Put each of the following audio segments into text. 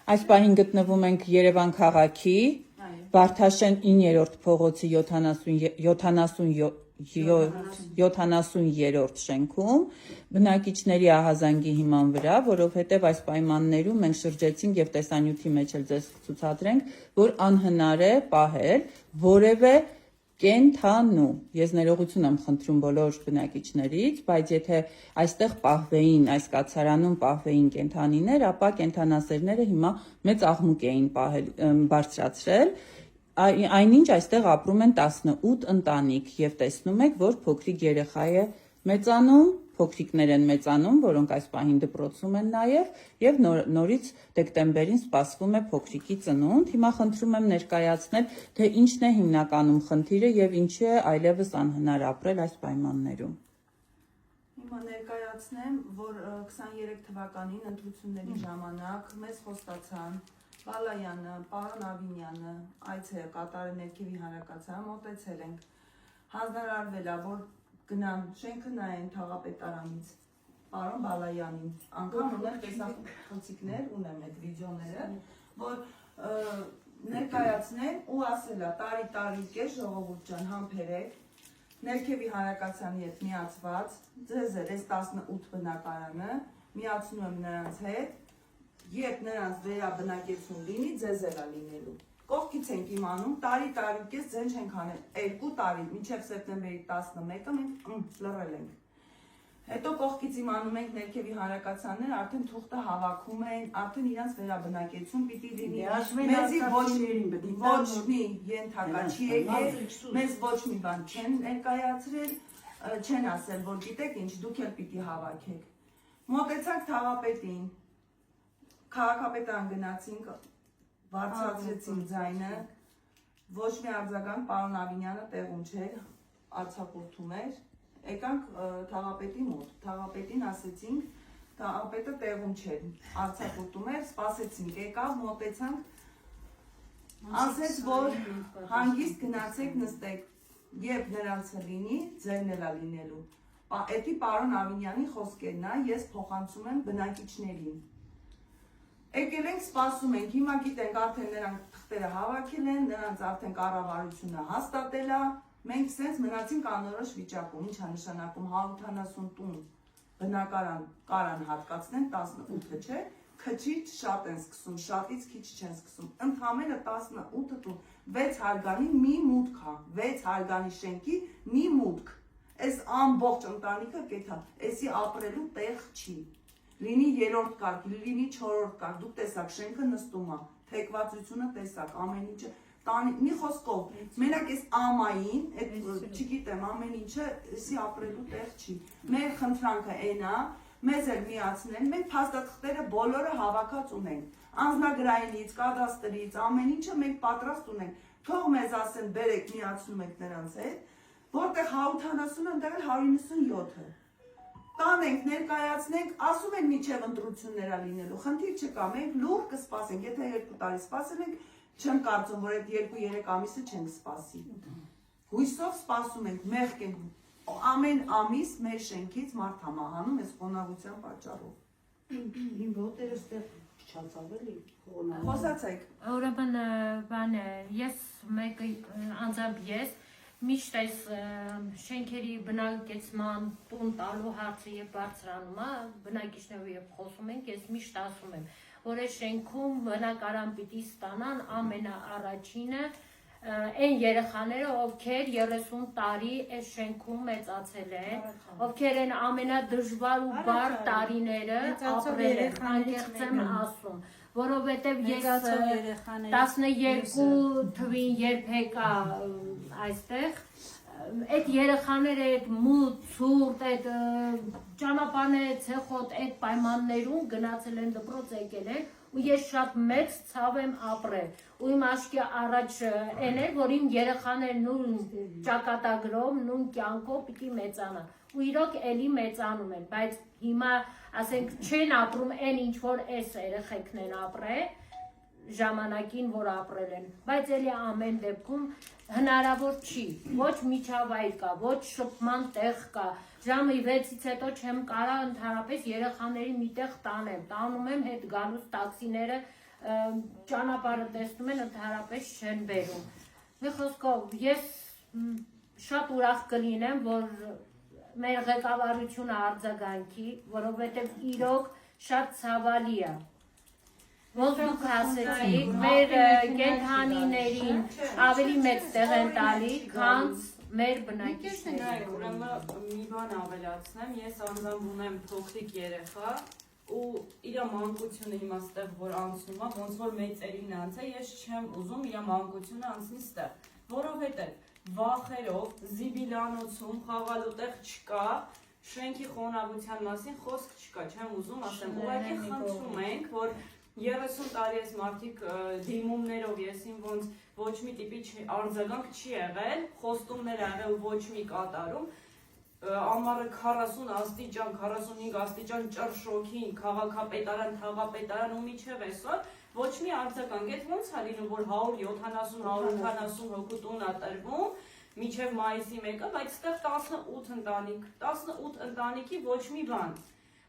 Այս պահին գտնվում ենք Երևան քաղաքի Վարդաշեն 9-րդ փողոցի 70-րդ շենքում բնակիչների ահազանգի հիման վրա, որովհետև այս պայմաններում մենք շրջեցինք եւ տեսանյութի մեջ էլ ձեզ ցուցադրենք, որ անհնար է պահել որևէ կենթանու։ Ես ներողություն եմ խնդրում բոլոր բնակիչներից, բայց եթե այստեղ պահվեին, այս կացարանում պահվեին կենթանիներ, ապա կենթանասերները հիմա մեծ աղմուկ էին բարձրացրել։ Այնինչ այստեղ ապրում են 18 ընտանիք եւ տեսնում եք, որ փոքրիկ երեխա է մեծանում, փոքրիկներ են մեծանում, որոնք այս պահին դպրոցում են նաեւ եւ նորից դեկտեմբերին սպասվում է փոքրիկի ծնունդ։ Հիմա խնդրում եմ ներկայացնել, թե ինչն է հիմնականում խնդիրը եւ ինչի է այլևս անհնար ապրել այս պայմաններում։ Հիմա ներկայացնեմ, որ 23 թվականին ընտրությունների ժամանակ մեզ խոստացան Բալայանը, պարոն Ավինյանը, այցը կատարել ներքևի հանրակացարան, մոտեցել ենք, հանձնարարվել է, որ գնան շենքը նայեն թաղապետարանից, պարոն Բալայանին, անգամ ուներ տեսախցիկներ, ունեմ այդ վիդեոները, որ ներկայացնեն ու ասել է տարի կես ժողովուրդ ջան համբերեք, ներքևի հանրակացարանի հետ միացված, ձեզ էր այս 18 բնակարանը, միացնում եմ նրանց հետ, երբ նրանց վերաբնակեցում լինի, ձեզ էլ է լինելու։ Կողքից ենք իմանում, տարի կես ձեն չենք անել, 2 տարի, մինչև սեպտեմբերի 11-ը մենք լռել ենք։ Հետո կողքից իմանում ենք ներքևի հանրակացարաններ, արդեն թուղթը հավաքում են, արդեն իրանց վերաբնակեցում պիտի լինի։ Մեզի ոչ մի ենթակա չի եկել, մեզ ոչ մի բան չեն ներկայացրել, չեն ասել, որ գիտեք ինչ, դուք էլ պիտի հավաքեք։ Մոտեցանք թաղապետին, քաղաքապետարան գնացինք, բարձրացրեցինք ձայնը, ոչ մի արձագանք, պարոն Ավինյանը տեղում չէր, արձակուրդում էր, եկանք թաղապետի մոտ, թաղապետին ասեցինք, թաղապետը տեղում չէր, արձակուրդում էր, սպասեցինք, եկավ, մոտեցանք, ասեց, որ հանգիստ գնացեք նստեք, երբ նրանցը լինի, ձերն էլ է լինելու։ Էդի պարոն Ավինյանի խոսքերն է, ես փոխանցում եմ բնակիչներին։ Եկել ենք, սպասում ենք, հիմա գիտենք արդեն նրանք թղթերը հավաքել են, նրանց արդեն կառավարությունը հաստատել է, մենք սենց մնացինք անորոշ վիճակում, ինչ է նշանակում 180 տուն բնակարան կարան հատկացնեն, 18-ը չէ, քչից շատ են սկսում, շատից քիչ չեն սկսում, ընդհանրապես 18 տուն, 6 հարգանի մի մուտք է, 6 հարգանի շենքի մի մուտք, այս ամբողջ ընտանիքը կեթա, էսի ապրելու տեղ չի։ Լինի 3-րդ կարգ, լինի 4-րդ կարգ, դուք տեսակ շենքը նստում է, թեկվածությունը տեսակ, ամեն ինչը, մի խոսքով, մենակ այս ամային, չգիտեմ, ամեն ինչը էսի ապրելու տեղ չի։ Մեր խնդրանքը այն է, մեզ էլ միացնել, մենք փաստաթղթերը բոլորը հավաքած ունենք, անձնագրայինից, կադաստրից, ամեն ինչը մենք պատրաստ ունենք, թող մեզ ասեն բերեք միացնում եք նրանց հետ, որտեղ 180-ը, ընդեղ էլ 197-ը։ Տանենք, ներկայացնենք, ասում են միջև ընտրությունները լինելու, խնդիր չկա, մենք լուր կսպասենք, եթե 2 տարի սպասել ենք, չեմ կարծում, որ այդ 2-3 ամիսը չենք սպասի։ Հույսով սպասում ենք, մեղք ենք, ամեն ամիս մեր շենքից մարդ համահանում ես խոնավության պատճառով։ Իմ ոտերը ստեղ չացավ էլի, խոսացեք։ Ուրեմն բան է, ես մեկը անձամբ ես միշտ այս շենքերի բնակեցման տուն տալու հարցը եւ բարձրանում է, բնակիչներով եւ խոսում ենք, ես միշտ ասում եմ, որ այս շենքում բնակարան պիտի ստանան ամենաառաջինը այն երեխաները, ովքեր 30 տարի այս շենքում մեծացել են, ովքեր են ամենադժվար ու բարդ տարիները ապրել են, անկեղծ եմ ասում, որովհետև ես 12 թվին երբ եկա այստեղ, այդ երեխաները այդ մութ, ցուրտ, այդ ճանապարհները ցեխոտ այդ պայմաններում գնացել են դպրոց եկել են ու ես շատ մեծ ցավ եմ ապրել ու իմ աչքի առաջ այն է որ իմ երեխաներն նույն ճակատագրով նույն կյանքով պիտի մեծանան ու իրոք էլի մեծանում են բայց հիմա ասենք չեն ապրում այն ինչ որ այս երեխեքն են ապրել ժամանակին որ ապրել են բայց էլի ամեն դեպքում հնարավոր չի ոչ միջավայր կա ոչ շփման տեղ կա ժամը 6-ից հետո չեմ կարա ընդհանրապես երեխաների միտեղ տանեմ տանում եմ հետ գալուց տաքսիները ճանապարհը տեսնում են, ընդհանրապես չեն բերում։ Մի խոսքով, ես շատ ուրախ կլինեմ, որ մեր ղեկավարությունը արձագանքի, որովհետև իրոք շատ ցավալի է։ Ոնց դուք ասեցիք, մեր կենդանիներին ավելի մեծ տեղ են տալի, քան մեր բնակիչներին։ Ուրեմն մի բան ավելացնեմ, ես անձամբ ունեմ փոքրիկ երեխա ու իր մանկությունը հիմա ստեղ որ անցնում է, ոնց որ մեծերին անցա, ես չեմ ուզում իր մանկությունը անցնի ստեղ, որովհետև վախերով Զիբիլանոցում խաղալու տեղ չկա, շենքի խոնավության մասին խոսք չկա, չեմ ուզում ասեմ, ուղղակի խնդրում ենք, որ 30 տարի ես մարդիկ դիմումներով եսին ոնց ոչ մի տիպի արձագանք չի եղել, խոստումներ եղել ոչ մի կատարում, ամառը 40 աստիճան, 45 աստիճան ճռշոքին, քաղաքապետարան, թաղապետարան ու միջև այսօր ոչ մի արձագանք, այդ ոնց է լինում, որ 170-180 հոգու տուն է տրվում, միջև մայիսի 1-ը, բայց ստեղ 18 ընտանիք, 18 ընտանիքի ոչ մի բան։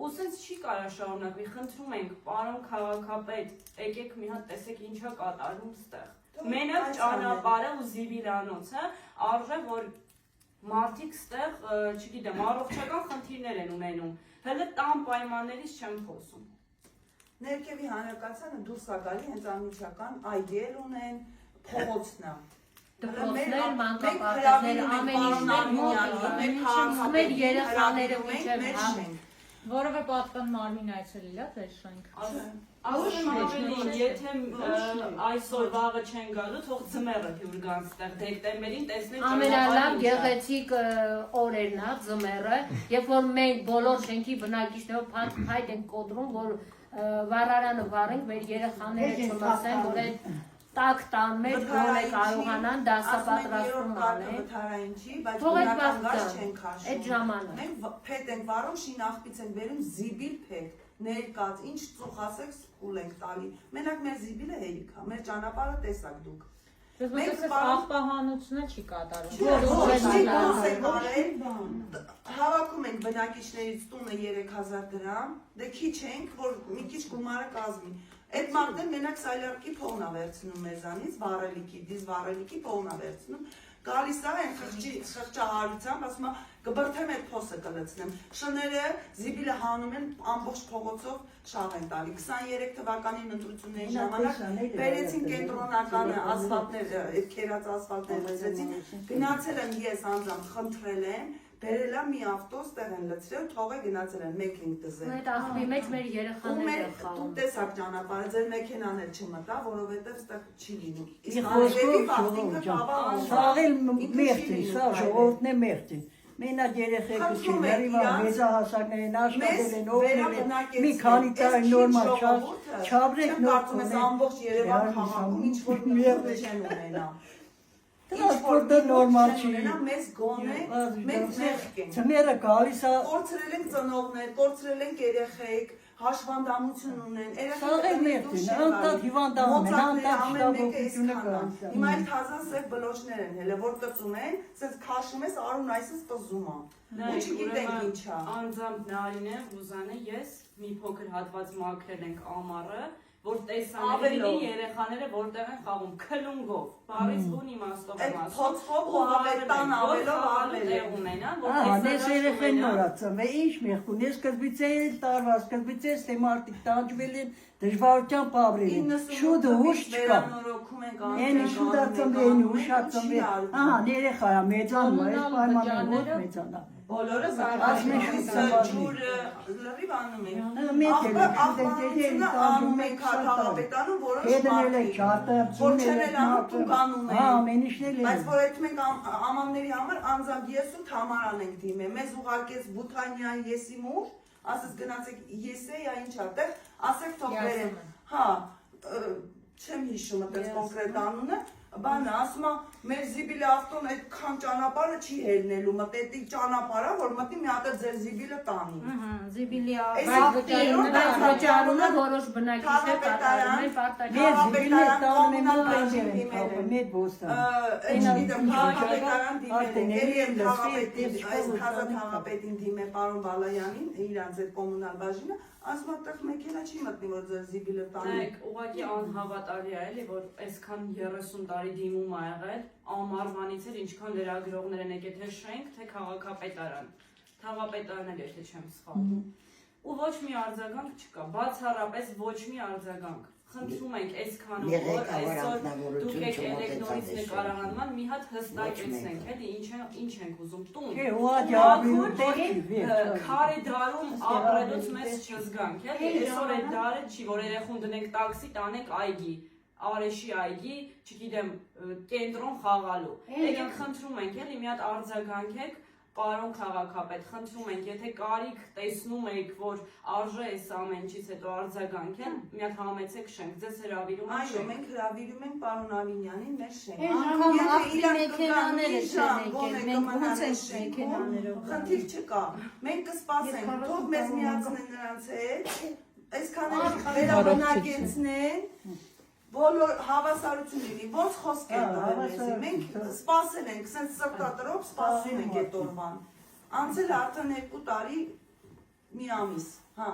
Ու սենց չի կարա շարունակվի, խնդրում ենք, պարոն քաղաքապետ, եկեք մի հատ տեսեք ինչա կատարում ստեղ։ Մենակ ճանապարհը ու Զիբիլանոցը արժե, որ մարդիկ ստեղ, չգիտեմ, առողջական խնդիրներ են ունենում։ Հələ տան պայմաններից չեմ խոսում։ Ներքևի հանրակացանը դուրս է գալի հենց անմիջական այգել ունեն, փողոցն է։ Դպրոցներ, մանկապարտեզներ, ամեն ինչ մեր երեխաները միջև Որովե պատկան մարմին այցելել է ձեր շենք։ Ասում ավելի, եթե այսօր վաղը չեն գալու, թող ձմեռը հյուր գան ստեղ, դեկտեմբերին տեսնենք ամենալավ գեղեցիկ օրերն է ձմեռը, երբ որ մենք բոլոր շենքի բնակիչներով փայտ ենք կոտրում, որ վառարանը վառենք, մեր երեխաները չմասեն, որ այդ տակ տան մեջ գոնե կարողանան դասապատրաստում անեն։ Բայց Թող այդ բնական վաղ գազ տան, չեն քաշում։ այդ ժամանակ։ Մենք փետ ենք վառում, շինախպից ենք բերում, զիբիլ փետ, ներկած, ինչ ծուխ ասեք սուլ ենք տալի։ Մենակ մեր զիբիլը հերիք է, մեր ճանապարհը տեսակ դուք։ Մենք աղբահանությունը չի կատարում։ Հավաքում ենք բնակիչներից տունը 3000 դրամ, դե քիչ ենք, որ մի քիչ գումարը կազմի։ Այդ մարդն մենակ սայլարկի փողն է վերցնում մեզանից, վառելիքի, դիզ վառելիքի փողն է վերցնում։ Գալիս է այն խղճահարությամբ, ասում է կբրթեմ այդ փոսը կլցնեմ։ Շները զիբիլը հանում են ամբողջ փողոցով շաղ են տալի։ 23 թվականին ընտրությունների ժամանակ բերեցին կենտրոնականը ասֆալտներ, այդ քերած ասֆալտներ լցրեցին։ Գնացել եմ ես անձամբ խնդրել եմ, բերել եմ մի ավտոս տեղ են լցրել, թող է գնացել են, մեկ ենք դզել։ Այդ աղբի մեջ մեր երեխաները Դու խաղում։ տեսակ ճանապարհը, ձեր մեքենան էլ չմտա, որովհետև ստեղ չի լինում։ Սաղել մեղտին, սա ժողովուրդն է մեղտին։ Մենակ երեխեքը չի, ներիվա մեծահասակներին աշխատել են, օգնել են, մի քանի տարի նորմալ չաբրեք կարծում ես ամբողջ Երևան քաղաքում ինչ-որ մեղտ չեն ունենա։ Տրանսպորտը նորմալ չի։ Մեզ գոնե, մենք մեղք ենք։ Ձմեռը գալիս է, Կորցրել ենք ծնողներ, կորցրել ենք երեխեք, հաշվանդամություն ունեն։ Սաղել մեղտին, անտատ հիվանդանում են, անտատ շտաբողությունը կան։ Հիմա էլ թազան սև բլոշներ են, հելը որ կծում են, սենց քաշում ես արուն այսս տզում է։ Ու չգիտենք ինչա։ Անձամբ Նարինե, Ռուզանը, ես մի փոքր հատված մաքրել ենք ամառը, որ տեսանելի երեխաները որտեղ են խաղում քլունգով, բարից բուն իմաստով եմ ասում։ Փոցխով ու ավետան ավելով արվել է ունենա, Ես երեխեն նորացում է, ինչ մեղք ունի, ես սկզբից էլ տարված, սկզբից էլ թե մարդիկ տանջվել են, դժվարությամբ ապրել են, շուտը ուշ չկա։ Են շուտա ծնվեն, ուշա ծնվեն, ահա երեխա է մեծանում, այս պայմանները ոչ մեծանա։ Բոլորը ջուրը լրիվ անում են։ Աղբահանությունը անում են քաղաքապետանում, որոշ մարդիկ, որ չեն էլ անում տունք անում են։ Բայց որ այդ մենք ամանների համար անձամբ ես ու Թամարան ենք դիմել, մեզ ուղարկեց Բութանյան Եսիմուր, ասես գնացեք Եսեյա ինչ ատեղ, ասեք թող բերեն։ Հա, չեմ հիշում այդպես կոնկրետ անունը, բանը, ասում է, մեր զիբիլը ավտոն այդքան ճանապարհը չի հելնելու, մտետի ճանապարհը, որ մտնի մի հատ ձեր զիբիլը տանի։ Զիբիլի վճարումը որոշ բնակիչներ կատարում են պարտադիր։ Մեր բոստան։ Չգիտեմ, քաղաքապետարան դիմել են, քաղաքապետին դիմել պարոն Բալայանին, իրանց այդ կոմունալ բաժինը, ասում այդտեղ մեքենա չի մտնի, որ ձեր զիբիլը տանի։ Նայեք, ուղղակի անհավատալի է, էլի, որ այսքան 30 տարի դիմում ա եղել, ամառվանից էլ ինչքան լրագրողներ են եկել, թե շենք, թե քաղաքապետարան։ Քաղաքապետարան էլ եթե չեմ սխալվում։ Ու ոչ մի արձագանք չկա, բացառապես ոչ մի արձագանք։ Խնդրում ենք այսքան օր այսօր դուք եկել եք նորից նկարահանման, մի հատ հստակեցնենք, էլի ինչ ենք ուզում, տուն։ Քարի դարում ապրելուց մեզ չզգանք, էլի, այսօր այդ դարը չի, որ երեխուն դնենք տաքսի, տանենք այգի, Արեշի այգի, չգիտեմ, կենտրոն խաղալու։ Եկեք խնդրում ենք, էլի, մի հատ արձագանքեք, պարոն քաղաքապետ, խնդրում ենք, եթե կարիք տեսնում եք, որ արժե այս ամենից հետո արձագանքեն, մի հատ համեցեք շենք, ձեզ հրավիրում ենք։ Այո, մենք հրավիրում ենք պարոն Ավինյանին մեր շենք։ Անգամ աղբի մեքենաները չեն եկել, մենք ոնց ենք մեքենաներով։ Խնդիր չկա։ Մենք կսպասենք, թող մեզ միացնեն նրանց հետ, այսքան էլ վերաբնակեցնեն, բոլոր հավասարություն լինի, ոնց խոսք են տվել մեզի, մենք սպասել ենք, սենց սրտատրով սպասում ենք այդ օրվան, անցել արդեն 2 տարի մի ամիս, հա։